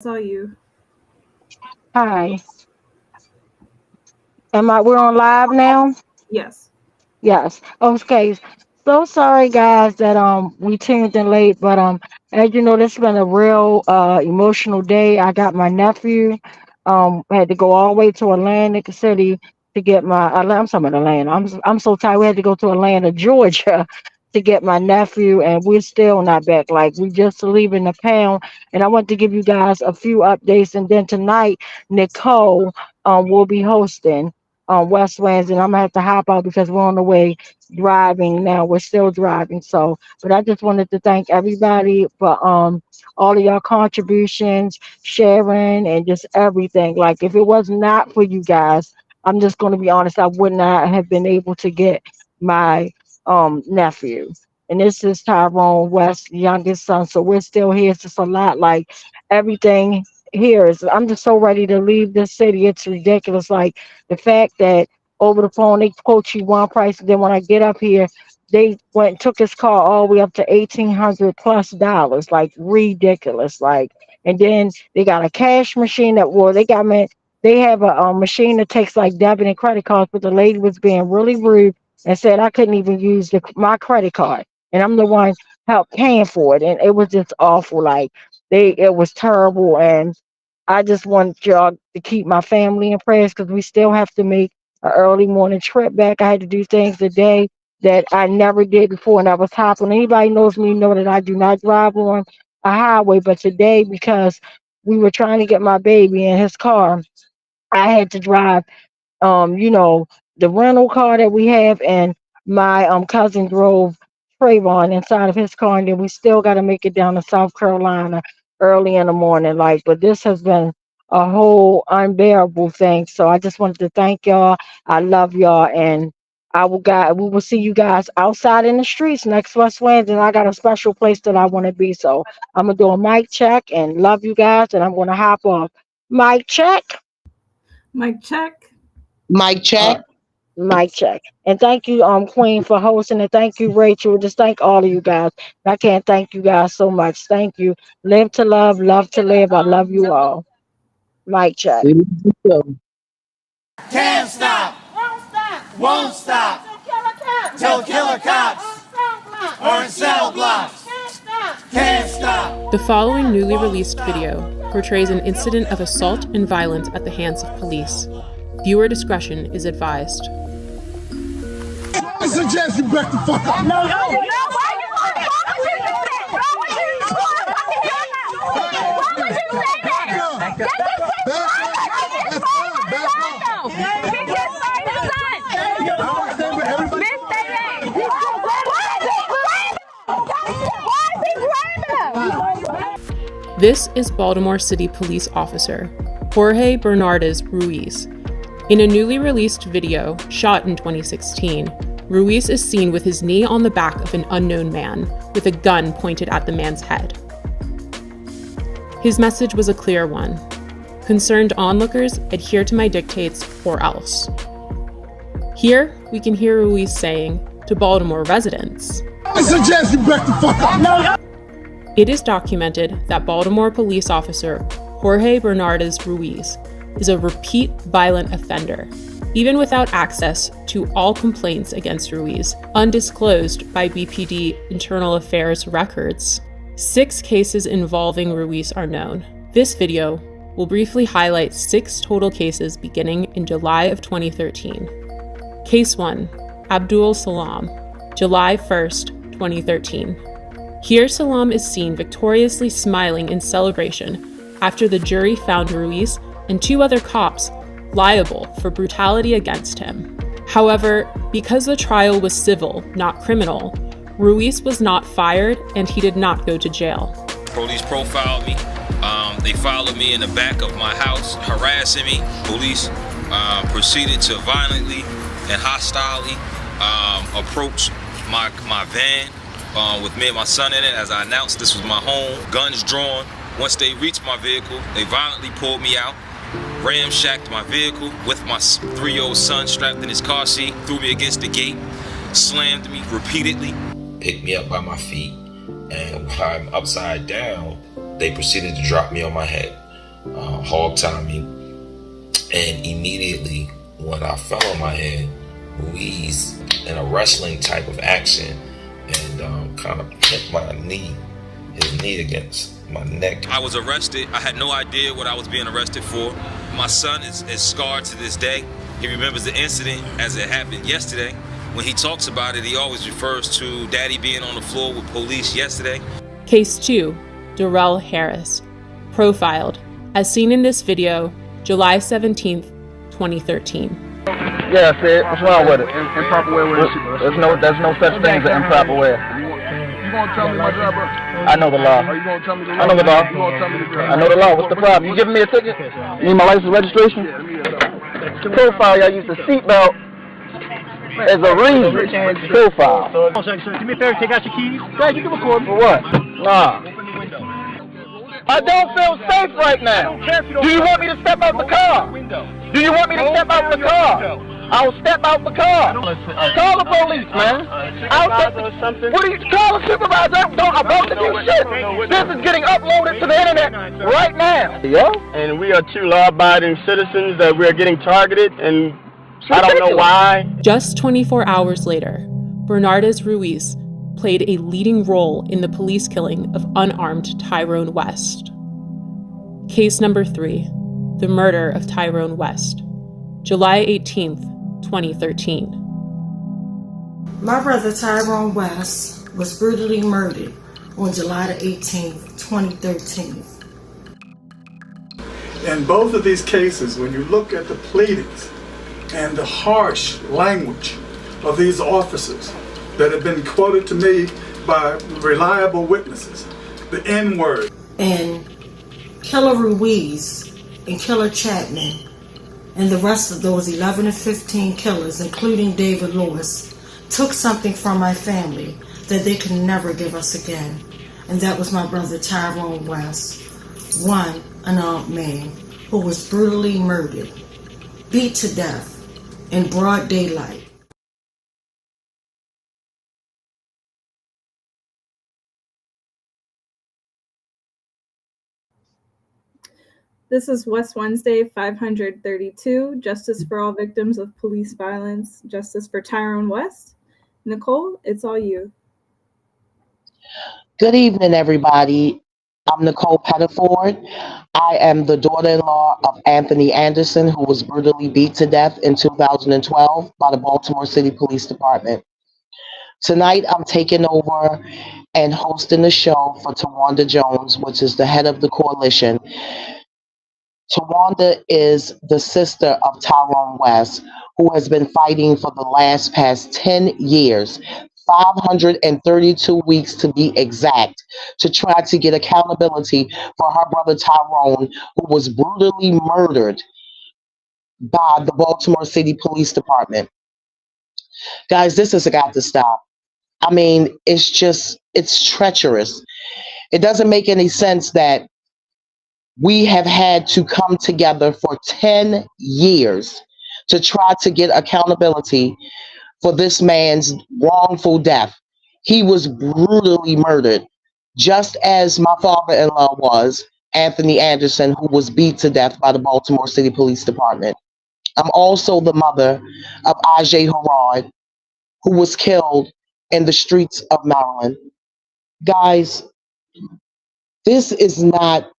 Saw you. Hi. We're on live now? Yes. Yes. Okay. So sorry guys that we tuned in late, but as you know, this has been a real emotional day. I got my nephew. Had to go all the way to Atlantic City to get I'm talking about Atlanta. I'm so tired. We had to go to Atlanta, Georgia to get my nephew, and we're still not back. Like, we just leaving the pound. And I want to give you guys a few updates, and then tonight Nicole will be hosting Westlands, and I'm gonna have to hop out because we're on the way driving now. We're still driving. So, but I just wanted to thank everybody for all of your contributions, sharing, and just everything. Like, if it was not for you guys, I'm just gonna be honest, I would not have been able to get my nephew. And this is Tyrone West, youngest son. So we're still here. It's just a lot. Like, everything here is, I'm just so ready to leave this city. It's ridiculous. Like, the fact that over the phone they quote you one price, and then when I get up here, they went and took his car all the way up to $1,800 plus. Like, ridiculous. Like, and then they got a cash machine that, well, they got me. They have a machine that takes like debit and credit cards, but the lady was being really rude and said I couldn't even use my credit card, and I'm the one help paying for it, and it was just awful. Like, it was terrible, and I just want y'all to keep my family in prayers because we still have to make an early morning trip back. I had to do things today that I never did before, and I was hopping. Anybody knows me know that I do not drive on a highway, but today, because we were trying to get my baby in his car, I had to drive, you know, the rental car that we have, and my cousin drove Trayvon inside of his car, and then we still got to make it down to South Carolina early in the morning. Like, but this has been a whole unbearable thing. So I just wanted to thank y'all. I love y'all, and we will see you guys outside in the streets next West Wednesday. And I got a special place that I want to be. So I'm gonna do a mic check and love you guys, and I'm gonna hop off. Mic check. Mic check. Mic Uh, check. Mic check. And thank you, Queen, for hosting, and thank you, Rachel. Just thank all of you guys. I can't thank you guys so much. Thank you. Live to love to live. I love you all. Mic check. We love you too. Can't stop, won't stop, till killer cops are in cell blocks. Can't stop. The following newly released video portrays an incident of assault and violence at the hands of police. Viewer discretion is advised. I suggest you back the fuck up. No, why would you do that? Why would you do that? Why would you say that? That's his son. He just fired his son. Miss Day. Why is he grabbing him? This is Baltimore City Police Officer Jorge Bernardes Ruiz. In a newly released video shot in 2016, Ruiz is seen with his knee on the back of an unknown man, with a gun pointed at the man's head. His message was a clear one: concerned onlookers, adhere to my dictates or else. Here, we can hear Ruiz saying to Baltimore residents, I suggest you back the fuck up. it is documented that Baltimore police officer Jorge Bernardes Ruiz is a repeat violent offender, even without access to all complaints against Ruiz, undisclosed by BPD Internal Affairs records. 6 cases involving Ruiz are known. This video will briefly highlight 6 total cases beginning in July of 2013. Case 1, Abdul Salam, July 1st, 2013. Here Salam is seen victoriously smiling in celebration after the jury found Ruiz and 2 other cops liable for brutality against him. However, because the trial was civil, not criminal, Ruiz was not fired and he did not go to jail. Police profiled me. They followed me in the back of my house, harassing me. Police proceeded to violently and hostilely approach my van with me and my son in it. As I announced, this was my home, guns drawn. Once they reached my vehicle, they violently pulled me out, ramshacked my vehicle with my 3-year-old son strapped in his car seat, threw me against the gate, slammed me repeatedly, picked me up by my feet, and while I'm upside down, they proceeded to drop me on my head. hog tie me, and immediately when I fell on my head, Ruiz, in a wrestling type of action, and kind of hit his knee against my neck. I was arrested. I had no idea what I was being arrested for. My son is scarred to this day. He remembers the incident as it happened yesterday. When he talks about it, he always refers to Daddy being on the floor with police yesterday. Case 2, Darrell Harris, profiled, as seen in this video, July 17th, 2013. Yeah, Sid, what's wrong with it? Improper way with it. There's no such thing as an improper way. You gonna tell me my job, bro? I know the law. Are you gonna tell me the law? I know the law. You gonna tell me the law? I know the law. What's the problem? You giving me a ticket? You need my license registration? Yeah, let me get it. To profile, y'all use the seatbelt as a reason. Profile. Do me a favor, take out your keys. Yeah, you can record. For what? Nah. I don't feel safe right now. Do you want me to step out the car? Do you want me to step out the car? I'll step out the car. Call the police, man. What do you call a supervisor? I'm about to do shit. This is getting uploaded to the internet right now. Yeah? And we are two law-abiding citizens that we're getting targeted, and I don't know why. Just 24 hours later, Bernardez Ruiz played a leading role in the police killing of unarmed Tyrone West. Case number 3, the murder of Tyrone West, July 18th, 2013. My brother Tyrone West was brutally murdered on July the 18th, 2013. In both of these cases, when you look at the pleadings and the harsh language of these officers that have been quoted to me by reliable witnesses, the N-word. And Killer Ruiz and Killer Chapman and the rest of those 11 to 15 killers, including David Lewis, took something from my family that they could never give us again. And that was my brother Tyrone West, one unarmed man who was brutally murdered, beat to death in broad daylight. This is West Wednesday 532, Justice for all victims of police violence, justice for Tyrone West. Nicole, it's all you. Good evening, everybody. I'm Nicole Pettiford. I am the daughter-in-law of Anthony Anderson, who was brutally beat to death in 2012 by the Baltimore City Police Department. Tonight, I'm taking over and hosting the show for Tawanda Jones, which is the head of the coalition. Tawanda is the sister of Tyrone West, who has been fighting for the past 10 years, 532 weeks to be exact, to try to get accountability for her brother Tyrone, who was brutally murdered by the Baltimore City Police Department. Guys, this has got to stop. I mean, it's treacherous. It doesn't make any sense that we have had to come together for 10 years to try to get accountability for this man's wrongful death. He was brutally murdered, just as my father-in-law was, Anthony Anderson, who was beat to death by the Baltimore City Police Department. I'm also the mother of Ajay Harad, who was killed in the streets of Maryland. Guys, this is not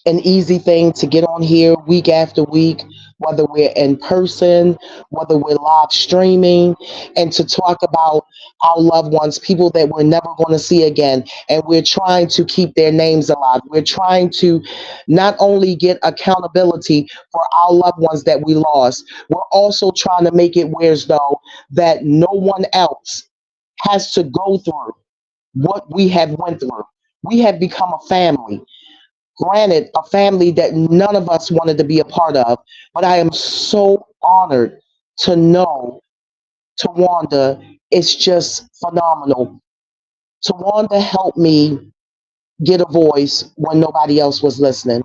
an easy thing to get on here week after week, whether we're in person, whether we're live streaming, and to talk about our loved ones, people that we're never going to see again. And we're trying to keep their names alive. We're trying to not only get accountability for our loved ones that we lost, we're also trying to make it where as though that no one else has to go through what we have went through. We have become a family. Granted, a family that none of us wanted to be a part of, but I am so honored to know Tawanda is just phenomenal. Tawanda helped me get a voice when nobody else was listening.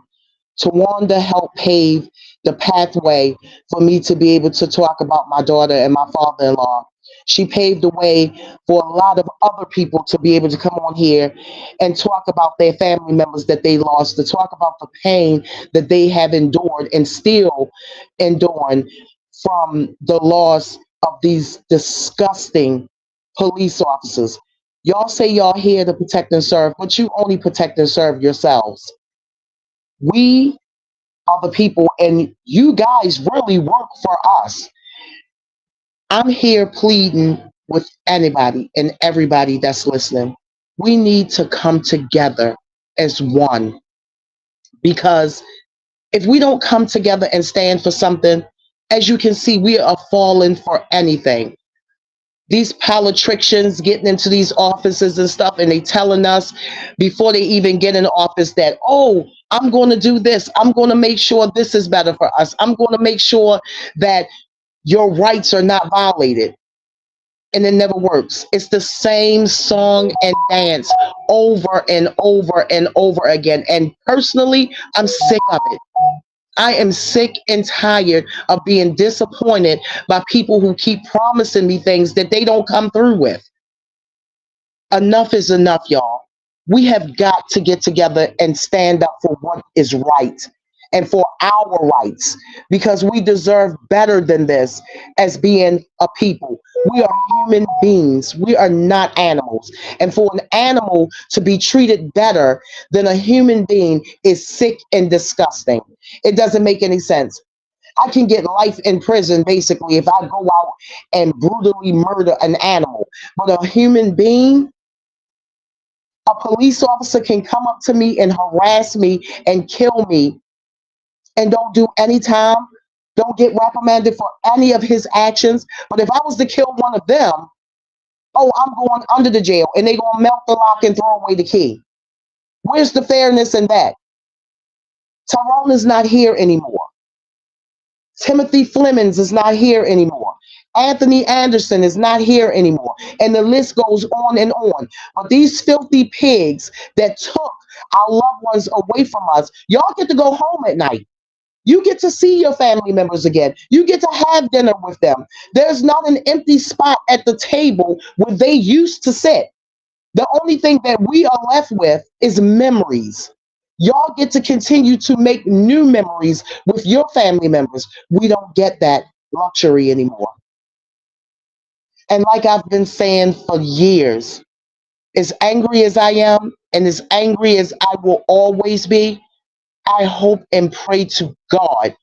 Tawanda helped pave the pathway for me to be able to talk about my daughter and my father-in-law. She paved the way for a lot of other people to be able to come on here and talk about their family members that they lost, to talk about the pain that they have endured and still enduring from the loss of these disgusting police officers. Y'all say y'all here to protect and serve, but you only protect and serve yourselves. We are the people, and you guys really work for us. I'm here pleading with anybody and everybody that's listening. We need to come together as one, because if we don't come together and stand for something, as you can see, we are falling for anything. These politicians getting into these offices and stuff, and they telling us before they even get in office that, oh, I'm going to do this. I'm going to make sure this is better for us. I'm going to make sure that your rights are not violated. And it never works. It's the same song and dance over and over and over again. And personally, I'm sick of it. I am sick and tired of being disappointed by people who keep promising me things that they don't come through with. Enough is enough, y'all. We have got to get together and stand up for what is right and for our rights, because we deserve better than this as being a people. We are human beings. We are not animals. And for an animal to be treated better than a human being is sick and disgusting. It doesn't make any sense. I can get life in prison, basically, if I go out and brutally murder an animal. But a human being, a police officer can come up to me and harass me and kill me and don't do any time, don't get reprimanded for any of his actions. But if I was to kill one of them, oh, I'm going under the jail, and they're going to melt the lock and throw away the key. Where's the fairness in that? Tyrone is not here anymore. Timothy Flemings is not here anymore. Anthony Anderson is not here anymore. And the list goes on and on. But these filthy pigs that took our loved ones away from us, y'all get to go home at night. You get to see your family members again. You get to have dinner with them. There's not an empty spot at the table where they used to sit. The only thing that we are left with is memories. Y'all get to continue to make new memories with your family members. We don't get that luxury anymore. And like I've been saying for years, as angry as I am and as angry as I will always be, I hope and pray to God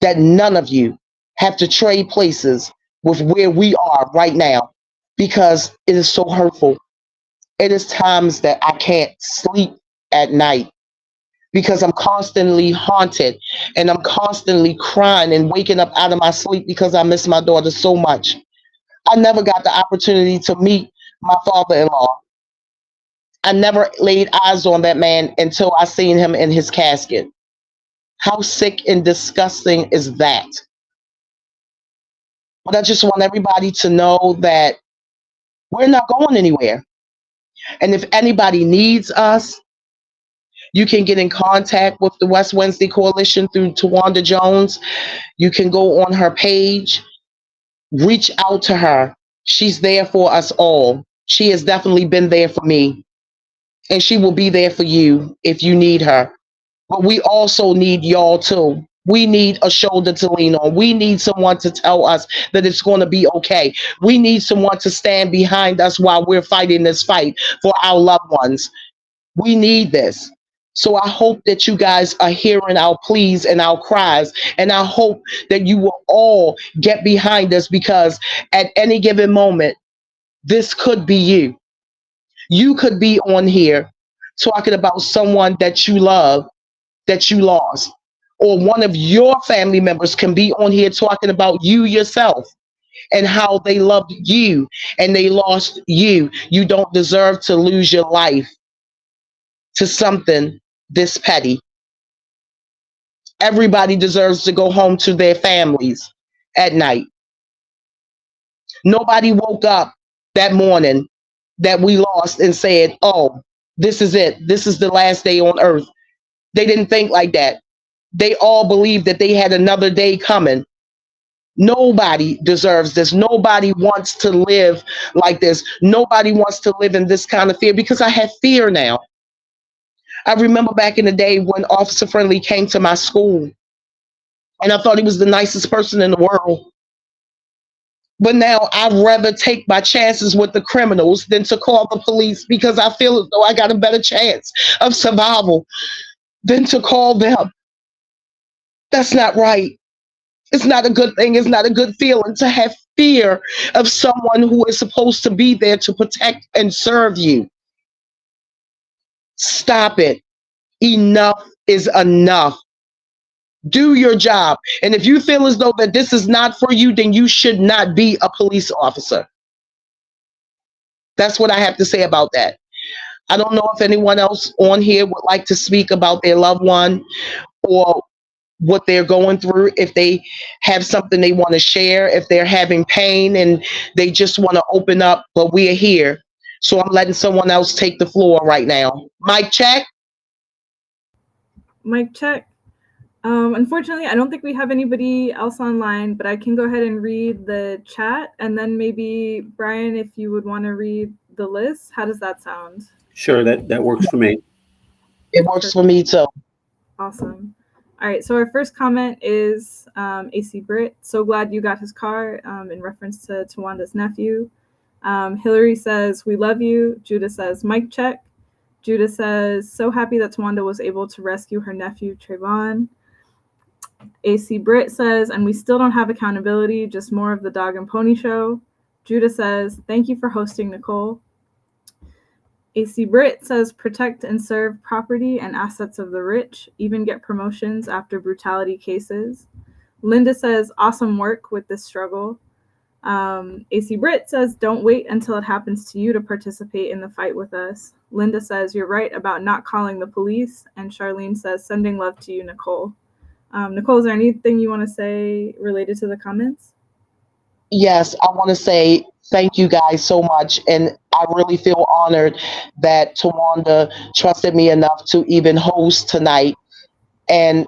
that none of you have to trade places with where we are right now, because it is so hurtful. It is times that I can't sleep at night because I'm constantly haunted and I'm constantly crying and waking up out of my sleep because I miss my daughter so much. I never got the opportunity to meet my father-in-law. I never laid eyes on that man until I seen him in his casket. How sick and disgusting is that? But I just want everybody to know that we're not going anywhere. And if anybody needs us, you can get in contact with the West Wednesday Coalition through Tawanda Jones. You can go on her page, reach out to her. She's there for us all. She has definitely been there for me. And she will be there for you if you need her. But we also need y'all too. We need a shoulder to lean on. We need someone to tell us that it's going to be okay. We need someone to stand behind us while we're fighting this fight for our loved ones. We need this. So I hope that you guys are hearing our pleas and our cries. And I hope that you will all get behind us, because at any given moment, this could be you. You could be on here talking about someone that you love, that you lost. Or one of your family members can be on here talking about you yourself and how they loved you and they lost you. You don't deserve to lose your life to something this petty. Everybody deserves to go home to their families at night. Nobody woke up that morning that we lost and said, oh, this is it. This is the last day on earth. They didn't think like that. They all believed that they had another day coming. Nobody deserves this. Nobody wants to live like this. Nobody wants to live in this kind of fear, because I have fear now. I remember back in the day when Officer Friendly came to my school, and I thought he was the nicest person in the world. But now I'd rather take my chances with the criminals than to call the police, because I feel as though I got a better chance of survival than to call them. That's not right. It's not a good thing. It's not a good feeling to have fear of someone who is supposed to be there to protect and serve you. Stop it. Enough is enough. Do your job. And if you feel as though that this is not for you, then you should not be a police officer. That's what I have to say about that. I don't know if anyone else on here would like to speak about their loved one or what they're going through, if they have something they want to share, if they're having pain and they just want to open up, but we are here. So I'm letting someone else take the floor right now. Mic check. Mic check. Unfortunately, I don't think we have anybody else online, but I can go ahead and read the chat, and then maybe Brian, if you would want to read the list. How does that sound? Sure, that works for me. It works for me too. Awesome. All right, so our first comment is AC Britt. So glad you got his car, in reference to Tawanda's nephew. Hillary says, we love you. Judah says, mic check. Judah says, so happy that Tawanda was able to rescue her nephew, Trayvon. AC Britt says, and we still don't have accountability, just more of the dog and pony show. Judah says, thank you for hosting, Nicole. AC Britt says, protect and serve property and assets of the rich, even get promotions after brutality cases. Linda says, awesome work with this struggle. AC Britt says, don't wait until it happens to you to participate in the fight with us. Linda says, you're right about not calling the police. And Charlene says, sending love to you, Nicole. Nicole, is there anything you want to say related to the comments? Yes, I want to say thank you guys so much. And I really feel honored that Tawanda trusted me enough to even host tonight. And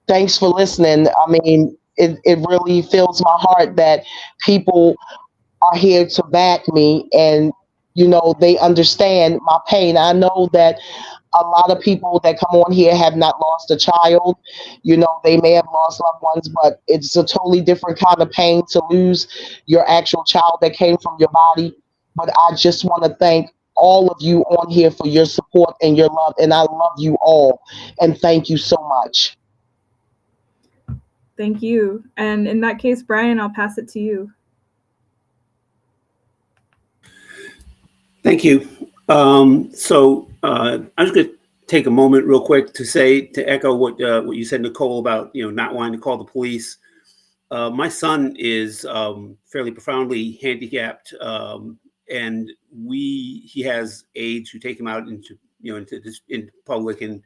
thanks for listening. I mean, it really fills my heart that people are here to back me, and, you know, they understand my pain. I know that a lot of people that come on here have not lost a child. You know, they may have lost loved ones, but it's a totally different kind of pain to lose your actual child that came from your body. But I just want to thank all of you on here for your support and your love. And I love you all. And thank you so much. Thank you. And in that case, Brian, I'll pass it to you. Thank you. I'm just going to take a moment real quick to echo what you said, Nicole, about, you know, not wanting to call the police. My son is fairly profoundly handicapped, and he has aides who take him out into public and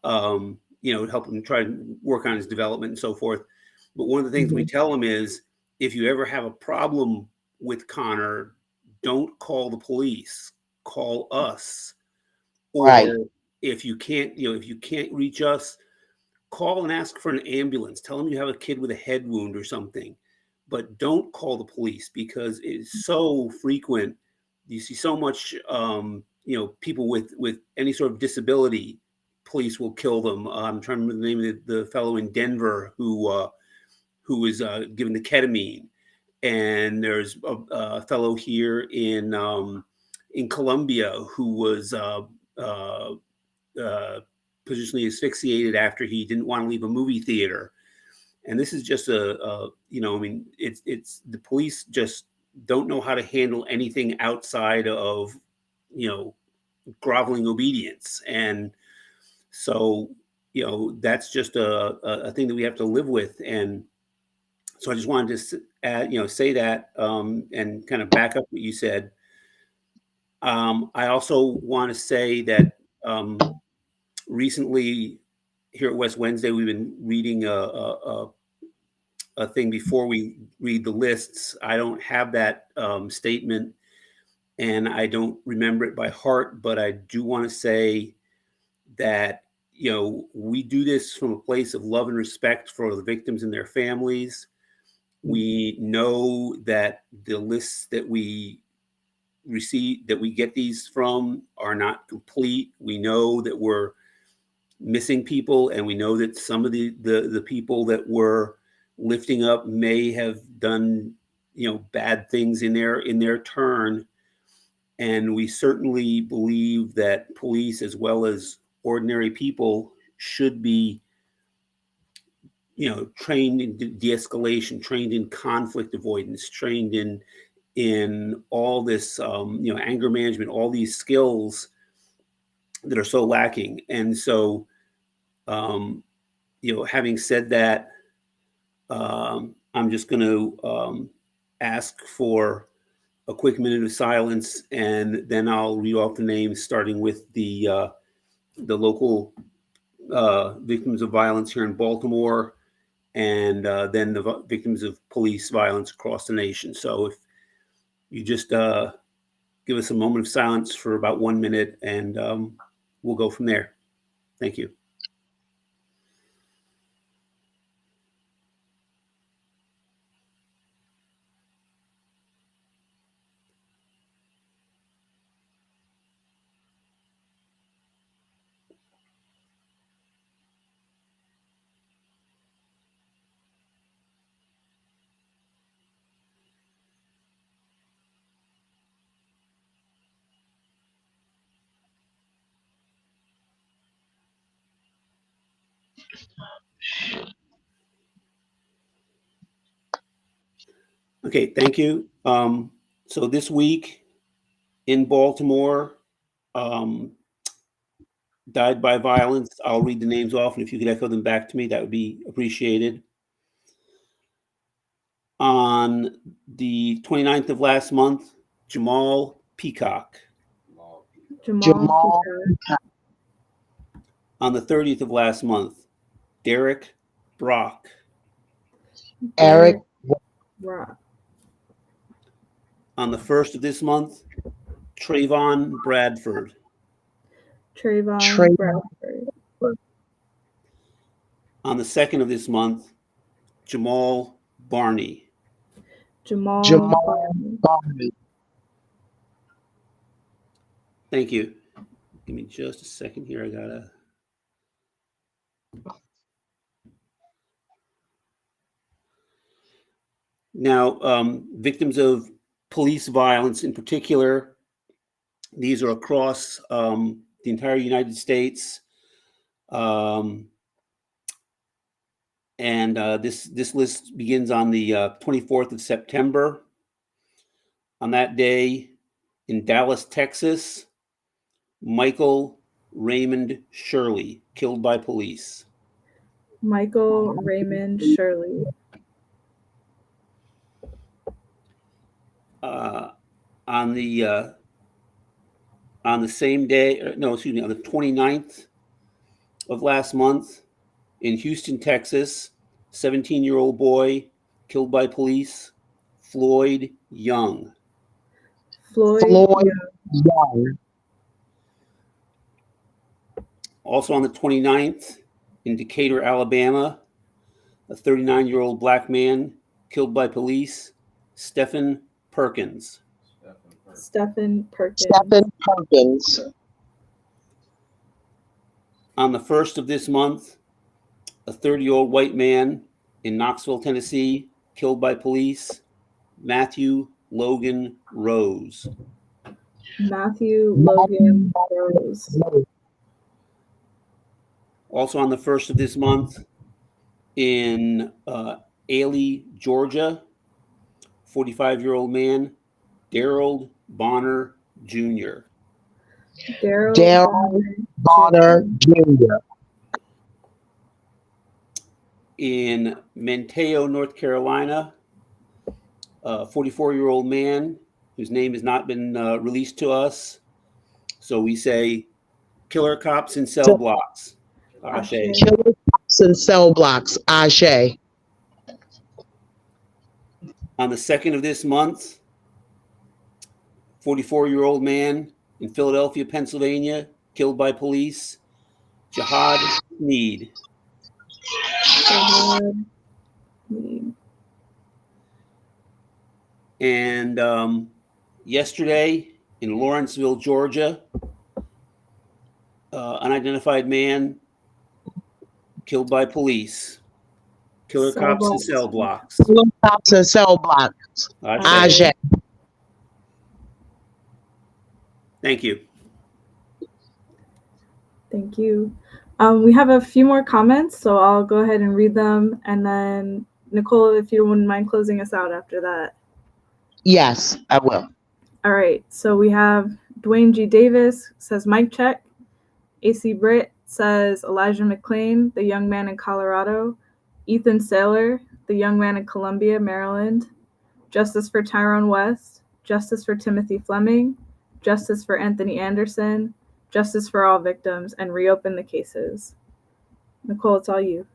help him try to work on his development and so forth. But one of the things we tell him is, if you ever have a problem with Connor, don't call the police, call us. Or right. if you can't reach us, call and ask for an ambulance. Tell them you have a kid with a head wound or something, but don't call the police, because it's so frequent. You see so much, people with any sort of disability, police will kill them. I'm trying to remember the name of the fellow in Denver who was given the ketamine. And there's a fellow here in Colombia who was positionally asphyxiated after he didn't want to leave a movie theater. And this is just it's the police just don't know how to handle anything outside of, groveling obedience. And so, that's just a thing that we have to live with. And so I just wanted to add, say that and kind of back up what you said. I also want to say that recently here at West Wednesday, we've been reading a thing before we read the lists. I don't have that statement, and I don't remember it by heart, but I do want to say that, we do this from a place of love and respect for the victims and their families. We know that the lists that we receive, that we get these from, are not complete. We know that we're missing people, and we know that some of the people that we're lifting up may have done, bad things in their turn. And we certainly believe that police, as well as ordinary people, should be, trained in de-escalation, trained in conflict avoidance, trained in all this, anger management, all these skills that are so lacking. And so, having said that, I'm just going to ask for a quick minute of silence, and then I'll read off the names, starting with the local victims of violence here in Baltimore, and then the victims of police violence across the nation. So if you just give us a moment of silence for about 1 minute, and we'll go from there. Thank you. Okay, thank you. So this week in Baltimore, died by violence. I'll read the names off, and if you could echo them back to me, that would be appreciated. On the 29th of last month, Jamal Peacock. Jamal. On the 30th of last month, Derek Brock. Eric Brock. On the 1st of this month, Trayvon Bradford. Trayvon Bradford. On the 2nd of this month, Jamal Barney. Jamal Barney. Thank you. Give me just a second here. I gotta. Now, victims of police violence in particular, these are across the entire United States. And this list begins on the 24th of September. On that day, in Dallas, Texas, Michael Raymond Shirley, killed by police. Michael Raymond Shirley. On the same day, on the 29th of last month, in Houston, Texas, 17-year-old boy killed by police, Floyd Young. Floyd Young. Also on the 29th, in Decatur, Alabama, a 39-year-old black man killed by police, Stephen Perkins. Stephen Perkins. On the 1st of this month, a 30-year-old white man in Knoxville, Tennessee, killed by police, Matthew Logan Rose. Matthew Logan Rose. Also on the 1st of this month, in Ailey, Georgia, 45-year-old man, Daryl Bonner Jr. Daryl Bonner Jr. In Manteo, North Carolina, a 44-year-old man whose name has not been released to us. So we say killer cops in cell blocks. Ashe. Killer cops in cell blocks. Ashe. On the 2nd of this month, 44-year-old man in Philadelphia, Pennsylvania, killed by police, Jihad Sneed. And yesterday in Lawrenceville, Georgia, unidentified man killed by police. Killer cops and cell blocks. Killer cops and cell blocks. Ajay. Thank you. Thank you. We have a few more comments, so I'll go ahead and read them. And then, Nicole, if you wouldn't mind closing us out after that. Yes, I will. All right. So we have Dwayne G. Davis says, mic check. AC Britt says, Elijah McClain, the young man in Colorado. Ethan Saylor, the young man in Columbia, Maryland. Justice for Tyrone West. Justice for Timothy Fleming. Justice for Anthony Anderson. Justice for all victims, and reopen the cases. Nicole, it's all you.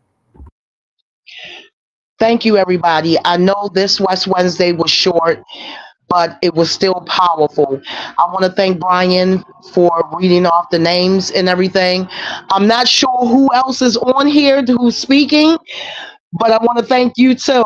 Thank you, everybody. I know this West Wednesday was short, but it was still powerful. I want to thank Brian for reading off the names and everything. I'm not sure who else is on here who's speaking, but I want to thank you too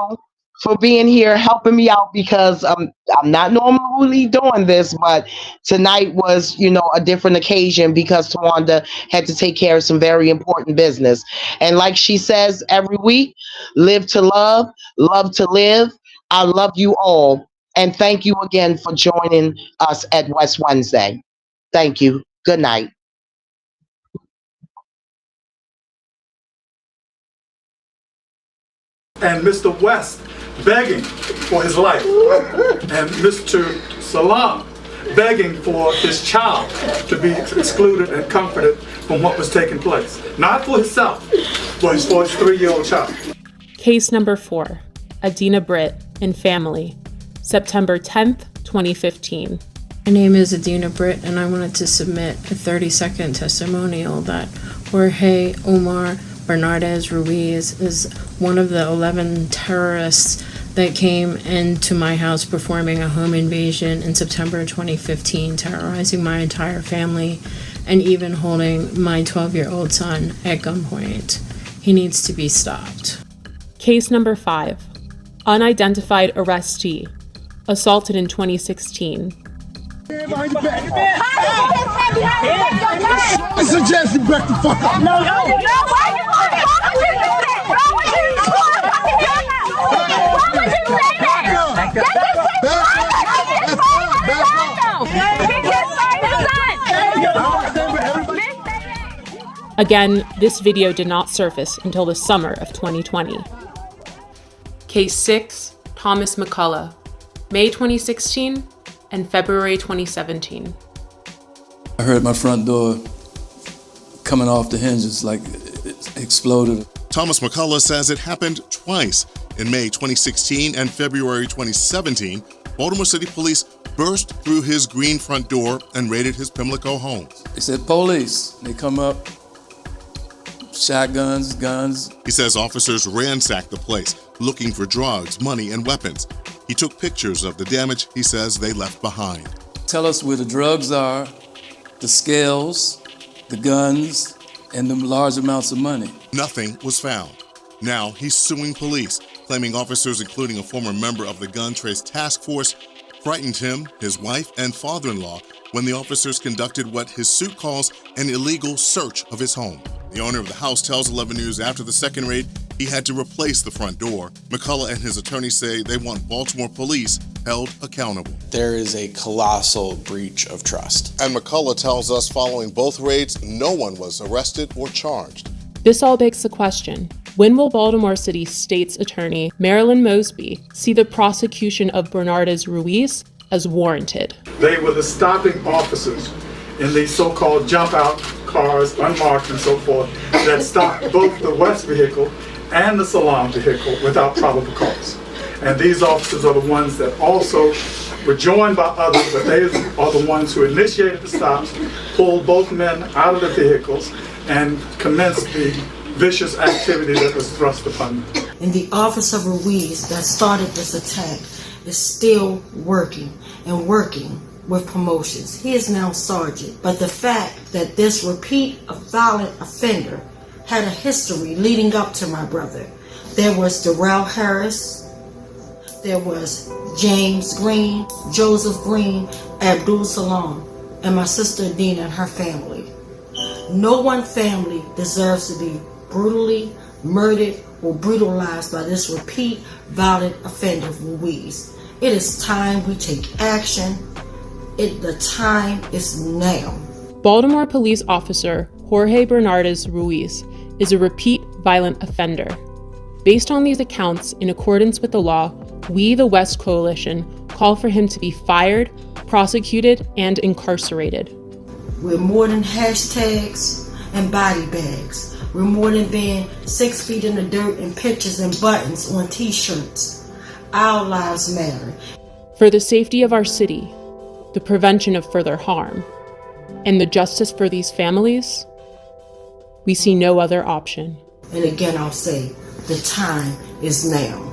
for being here, helping me out, because I'm not normally doing this, but tonight was, a different occasion because Tawanda had to take care of some very important business. And like she says every week, live to love, love to live. I love you all. And thank you again for joining us at West Wednesday. Thank you. Good night. And Mr. West begging for his life, and Mr. Salam begging for his child to be excluded and comforted from what was taking place. Not for himself, but for his 3-year-old child. Case number 4, Adina Britt and family, September 10th, 2015. My name is Adina Britt, and I wanted to submit a 30-second testimonial that Jorge Omar Bernardez Ruiz is one of the 11 terrorists that came into my house performing a home invasion in September 2015, terrorizing my entire family and even holding my 12-year-old son at gunpoint. He needs to be stopped. Case number 5, unidentified arrestee, assaulted in 2016. I suggest you back the fuck up. No, why would you do that? Why would you say that? Again, this video did not surface until the summer of 2020. Case 6, Thomas McCullough, May 2016 and February 2017. I heard my front door coming off the hinges like it exploded. Thomas McCullough says it happened twice. In May 2016 and February 2017, Baltimore City Police burst through his green front door and raided his Pimlico home. They said police. They come up, shotguns, guns. He says officers ransacked the place, looking for drugs, money, and weapons. He took pictures of the damage he says they left behind. Tell us where the drugs are, the scales, the guns, and the large amounts of money. Nothing was found. Now he's suing police, claiming officers, including a former member of the Gun Trace Task Force, frightened him, his wife, and father-in-law when the officers conducted what his suit calls an illegal search of his home. The owner of the house tells 11 News after the second raid, he had to replace the front door. McCullough and his attorney say they want Baltimore police held accountable. There is a colossal breach of trust. And McCullough tells us following both raids, no one was arrested or charged. This all begs the question, when will Baltimore City State's Attorney Marilyn Mosby see the prosecution of Bernardez Ruiz as warranted? They were the stopping officers in these so-called jump-out cars, unmarked and so forth, that stopped both the West vehicle and the Salam vehicle without probable cause. And these officers are the ones that also were joined by others, but they are the ones who initiated the stops, pulled both men out of the vehicles, and commenced the vicious activity that was thrust upon them. And the Officer Ruiz that started this attack is still working and working with promotions. He is now sergeant. But the fact that this repeat of violent offender had a history leading up to my brother. There was Darrell Harris, there was James Green, Joseph Green, Abdul Salam, and my sister Dina and her family. No one family deserves to be brutally murdered or brutalized by this repeat violent offender Ruiz. It is time we take action. The time is now. Baltimore police officer Jorge Bernardez Ruiz is a repeat violent offender. Based on these accounts, in accordance with the law, we, the West Coalition, call for him to be fired, prosecuted, and incarcerated. We're more than hashtags and body bags. We're more than being 6 feet in the dirt and pictures and buttons on t-shirts. Our lives matter. For the safety of our city, the prevention of further harm, and the justice for these families, we see no other option. And again, I'll say, the time is now.